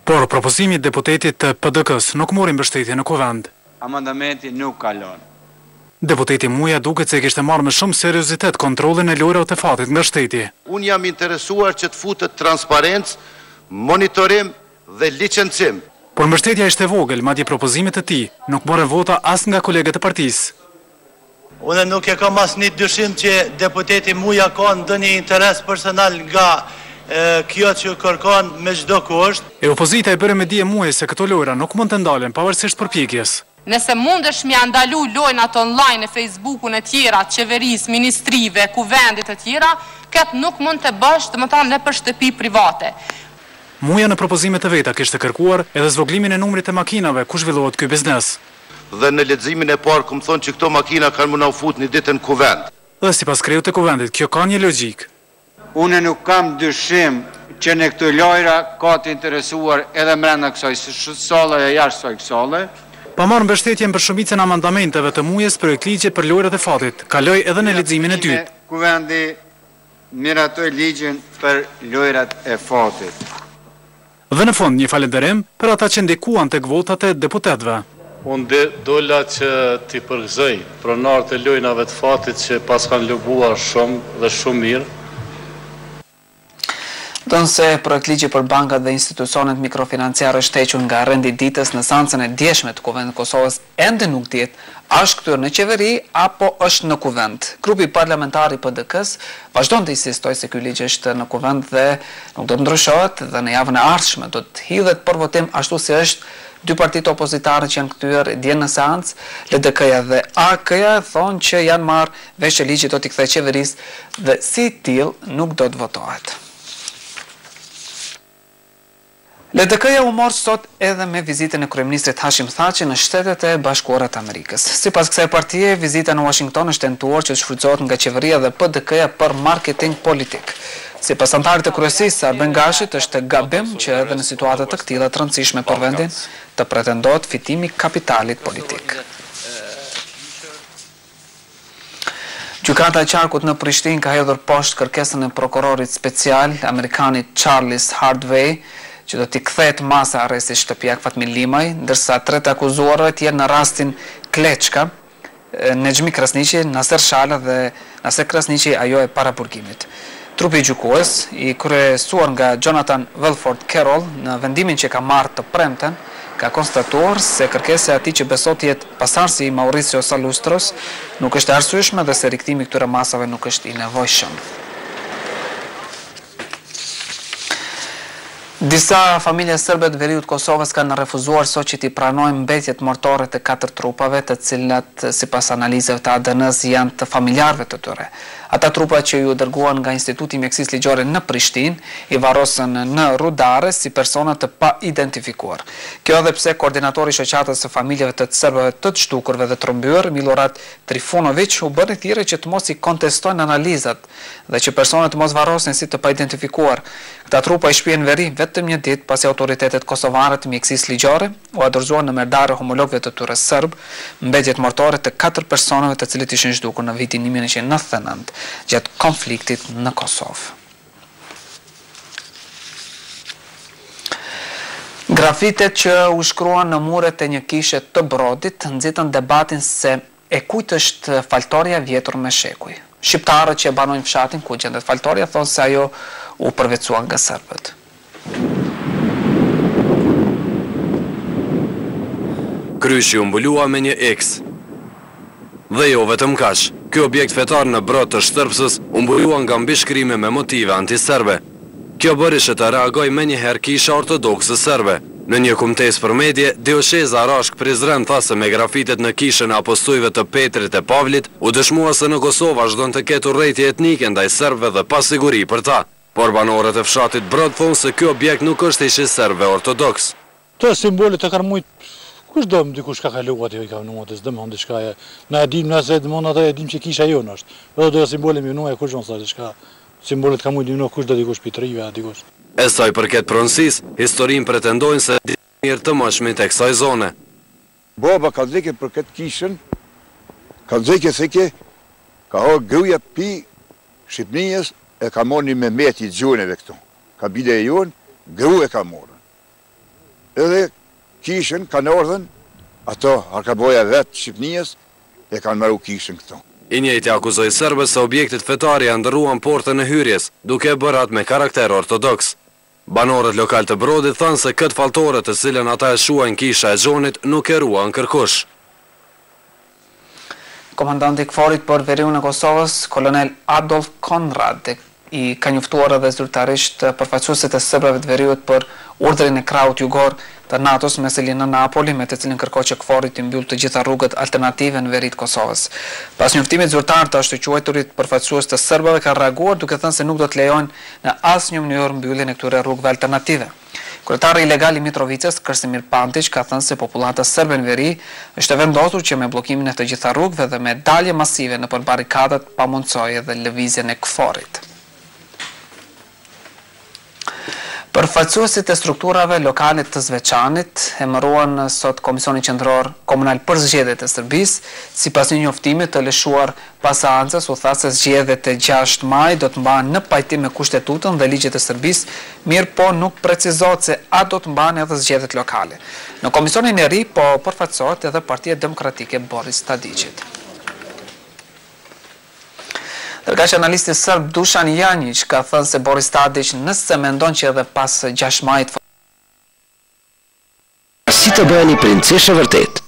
Por propozimi i deputetit të PDK-s nuk mori mbështetje në kuvend. Amandamenti nuk kalon. Deputeti Muja duket se kishte marrë me shumë seriozitet kontrollin e lojrave të fatit nga shteti. Unë jam interesuar që të futet transparencë, monitorim dhe licencim. Por mbështetja ishte vogël, madje propozimit të tij nuk morën vota as nga kolegët e partisë. Unë nuk e kam asnjë dyshim që deputeti Muja ka ndonjë interes personal nga kjo që kërkon me çdo kusht. E opozita e bëre me dije Muaj se këto lojra nuk mund të ndalen pavarësisht përpjekjes. Nëse mundesh mi ndalu lojnat online e Facebookun e tjera, qeverisë, ministrive, kuvendit e tjera, këtë nuk mund të bësh të më thonë në për shtëpi private. Muja në propozimet e veta kishte kërkuar edhe zvoglimin e numrit të makinave ku zhvillohet ky biznes. Dhe në leximin e parë kam thonë që këto makina kanë mund na fut një ditë në kuvend. Dhe sipas krejut të kuvendit, kjo ka një logjik. Unë nuk kam dyshim që në këto lojra ka të interesuar edhe brenda kësaj sale e jashtë kësaj sale. Pa marrë mbështetjen për shumicën e amendamenteve të Mujes projekt ligji për lojrat e fatit, kaloi edhe në leximin e dytë. Kuvendi miratoi ligjin për lojrat e fatit. Dhe në fund një falënderim për ata që ndikuan tek votat e deputetëve. Unë dola që t'i përgëzoj pronarët e lojnave të fatit që pas kanë lobuar shumë dhe shumë mirë. Tonë se projekt ligji për bankat dhe institucionet mikrofinanciare është hequr nga rendi ditës në seancën e djeshme të Kuvendit të Kosovës ende nuk dihet a është kthyer në qeveri apo është në kuvend. Grupi parlamentar i PDK-s vazhdon të insistojë se ky ligj është në kuvend dhe nuk do të ndryshohet dhe në javën e ardhshme do të hidhet për votim ashtu si është. Dy partitë opozitare që janë kthyer dje në seancë, LDK-ja dhe AK-ja thonë që janë marrë vesh që ligji do t'i kthejë qeverisë dhe si tillë nuk do të votohet. LDK-ja u mor sot edhe me vizitën e kryeministrit Hashim Thaçi në Shtetet e Bashkuara të Amerikës. Sipas kësaj partie, vizita në Washington është tentuar që të shfrytëzohet nga qeveria dhe PDK-ja për marketing politik. Sipas antarit të kryesisë Arben Gashit, është gabim që edhe në situata të këtilla të rëndësishme për vendin të pretendohet fitimi kapitalit politik. Gjykata e Qarkut në Prishtinë ka hedhur poshtë kërkesën e prokurorit special amerikanit Charles Hardway, që do t'i kthehet masa arrestit shtëpiak Fatmir Limaj, ndërsa 3 akuzuarët janë në rastin Kleçka, Nexhmi Krasniqi, Naser Shala dhe Naser Krasniqi ajo e paraburgimit. Trupi gjykues, i kryesuar nga Jonathan Welford Carroll, në vendimin që ka marrë të premten, ka konstatuar se kërkesa e atij që besohet të jetë pasardhësi i Mauricio Salustros nuk është e arsyeshme dhe se rikthimi këtyre masave nuk është i nevojshëm. Disa familje serbe të veriut Kosovës kanë refuzuar sot që t'i pranojnë mbetjet mortore të 4 trupave, të cilat sipas analizave të ADN-s janë të familjarëve të tyre. Ata trupa që ju dërguan nga Instituti Mjekësisë Ligjore në Prishtinë i varrosën në rudare si persona të pa identifikuar. Kjo edhe pse koordinatori i shoqatës së familjeve të serbëve të zhdukurve dhe trombyer, Milorad Trifunović, u bëri thirrje që të mos i kontestojnë analizat dhe që personat të mos varrosen si të pa identifikuar. Këta trupa i shpihen veri vetëm një ditë pasi autoritetet kosovare të mjekësisë ligjore u dorëzuan në merdarë homologëve të tyre serb mbetjet mortore të 4 personave të cilët ishin zhdukur në vitin 1999 gjatë konfliktit në Kosovë. Grafitet që u shkruan në muret e një kishe të Brodit nxitën debatin se e kujt është faltoria vjetur me shekuj. Shqiptarët që banojnë fshatin ku gjendet faltoria thonë se ajo u përvecua nga serbët. Kryshi u mbulua me një X. Dhe jo vetëm kaq, ky objekt fetar në Brod të Shtërpsës u mbulua nga mbishkrime me motive antiserbe. Kjo bëri që të reagoj menjëherë kisha ortodokse serbe. Në një kumtes për medje, Diosheza Rashk Prizren tha se me grafitet në kishën e apostujve të Petrit e Pavlit, u dëshmua se në Kosovë vazhdon të ketë urrëtie etnike ndaj serbëve dhe pa siguri për ta. Por banorët e fshatit Brod thonë se ky objekt nuk është ishi serbe ortodoks. Të simbolit e kanë mujt, kush do më dikush ka kaluat jo i ka nuat, e s'dëmon diçka e, na e dim nëse dëmon ata e dim që kisha jonë është. Edhe do simbolim ju nuaj kush nësa diçka, simbolit ka mujt ju kush do dikush pitrive a dikush. E saj përket pronësis, historin pretendojnë se mirë të mëshmit e kësaj zone. Baba ka dheke për këtë kishën, ka dheke theke, ka ho gruja pi Shqipnijës e ka morë një me meti gjuneve këtu. Ka bide e jonë, gru e ka morë. edhe kishën kanë ardhen, ato arkaboja vetë Shqipnijës, e kanë marru kishën këto. I njëjti akuzoi serbët se objektit fetar ja ndërruan portën e hyrjes, duke bërë atë me karakter ortodoks. Banorët lokal të Brodit thanë se këtë faltore të cilën ata e shuajnë kisha e Gjonit nuk e ruan kërkush. Komandanti i KFOR-it për veriun e Kosovës, kolonel Adolf Konrad, i ka njoftuar edhe zyrtarisht përfaqësuesit e serbëve të veriut për urdhrin e krahut jugor të NATO-s me selin në Napoli, me të cilin kërkoi që KFOR-i të mbyllë të gjitha rrugët alternative në veri të Kosovës. Pas njoftimit zyrtar të shtuquajturit përfaqësues të serbëve ka reaguar duke thënë se nuk do të lejojnë në asnjë mënyrë mbylljen e këtyre rrugëve alternative. Kryetari ilegal i Mitrovicës, Krstimir Pantić, ka thënë se populata serbe në veri është e vendosur që me bllokimin e të gjitha rrugëve dhe me dalje masive nëpër barrikadat pamundsojë edhe lëvizjen e KFOR-it. Përfaqësuesit e strukturave lokale të Zveçanit emëruan sot Komisionin Qendror Komunal për zgjedhjet e Serbisë, sipas një njoftimi të lëshuar pas seancës, u tha se zgjedhjet e 6 maj do të mbahen në pajtim me Kushtetutën dhe ligjet e Serbisë, mirë po nuk precizohet se a do të mbahen edhe zgjedhjet lokale. Në Komisionin e ri po përfaqësohet edhe Partia Demokratike Boris Tadićit. Ndërkaq analisti serb Dušan Janjić ka thënë se Boris Tadić nëse mendon që edhe pas 6 majit si të bëheni princeshë vërtet.